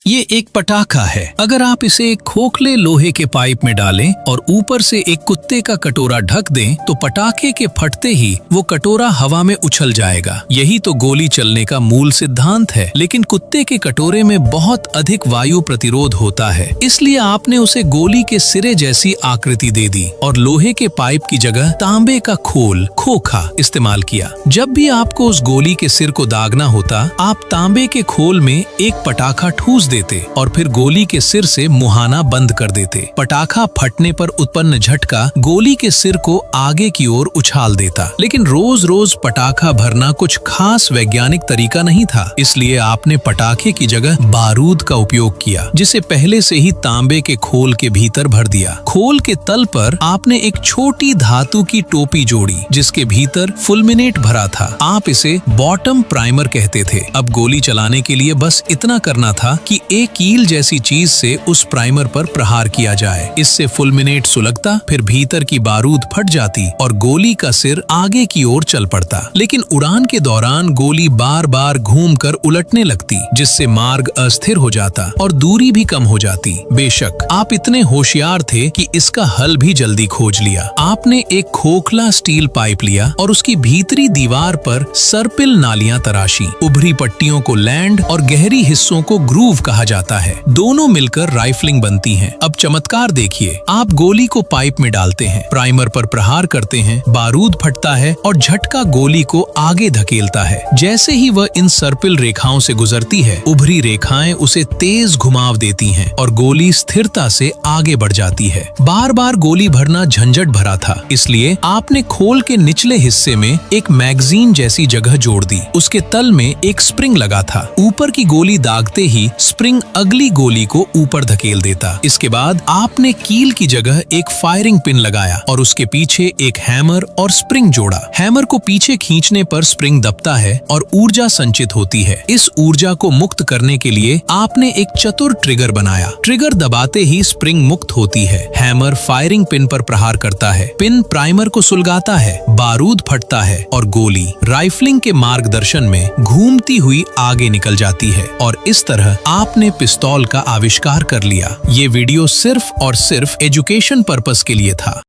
ये एक पटाखा है। अगर आप इसे एक खोखले लोहे के पाइप में डालें और ऊपर से एक कुत्ते का कटोरा ढक दें तो पटाखे के फटते ही वो कटोरा हवा में उछल जाएगा। यही तो गोली चलने का मूल सिद्धांत है। लेकिन कुत्ते के कटोरे में बहुत अधिक वायु प्रतिरोध होता है, इसलिए आपने उसे गोली के सिरे जैसी आकृति दे दी और लोहे के पाइप की जगह तांबे का खोल खोखा इस्तेमाल किया। जब भी आपको उस गोली के सिर को दागना होता, आप तांबे के खोल में एक पटाखा ठूस देते और फिर गोली के सिर से मुहाना बंद कर देते। पटाखा फटने पर उत्पन्न झटका गोली के सिर को आगे की ओर उछाल देता। लेकिन रोज रोज पटाखा भरना कुछ खास वैज्ञानिक तरीका नहीं था, इसलिए आपने पटाखे की जगह बारूद का उपयोग किया, जिसे पहले से ही तांबे के खोल के भीतर भर दिया। खोल के तल पर आपने एक छोटी धातु की टोपी जोड़ी, जिसके भीतर फुलमिनेट भरा था। आप इसे बॉटम प्राइमर कहते थे। अब गोली चलाने के लिए बस इतना करना था कि एक कील जैसी चीज से उस प्राइमर पर प्रहार किया जाए। इससे फुलमिनेट सुलगता, फिर भीतर की बारूद फट जाती और गोली का सिर आगे की ओर चल पड़ता। लेकिन उड़ान के दौरान गोली बार बार घूमकर उलटने लगती, जिससे मार्ग अस्थिर हो जाता और दूरी भी कम हो जाती। बेशक आप इतने होशियार थे कि इसका हल भी जल्दी खोज लिया। आपने एक खोखला स्टील पाइप लिया और उसकी भीतरी दीवार पर सर्पिल नालियां तराशी। उभरी पट्टियों को लैंड और गहरी हिस्सों को ग्रूव कहा जाता है। दोनों मिलकर राइफलिंग बनती हैं। अब चमत्कार देखिए, आप गोली को पाइप में डालते हैं, प्राइमर पर प्रहार करते हैं, बारूद फटता है और झटका गोली को आगे धकेलता है। जैसे ही वह इन सर्पिल रेखाओं से गुजरती है, उभरी रेखाएं उसे तेज घुमाव देती हैं और गोली स्थिरता से आगे बढ़ जाती है। बार बार गोली भरना झंझट भरा था, इसलिए आपने खोल के निचले हिस्से में एक मैगजीन जैसी जगह जोड़ दी। उसके तल में एक स्प्रिंग लगा था। ऊपर की गोली दागते ही स्प्रिंग अगली गोली को ऊपर धकेल देता। इसके बाद आपने कील की जगह एक फायरिंग पिन लगाया और उसके पीछे एक हैमर और स्प्रिंग जोड़ा। हैमर को पीछे खींचने पर स्प्रिंग दबता है और ऊर्जा संचित होती है। इस ऊर्जा को मुक्त करने के लिए आपने एक चतुर ट्रिगर बनाया। ट्रिगर दबाते ही स्प्रिंग मुक्त होती है। हैमर फायरिंग पिन पर प्रहार करता है, पिन प्राइमर को सुलगाता है, बारूद फटता है और गोली राइफलिंग के मार्गदर्शन में घूमती हुई आगे निकल जाती है। और इस तरह आपने पिस्तौल का आविष्कार कर लिया। ये वीडियो सिर्फ और सिर्फ एजुकेशन पर्पस के लिए था।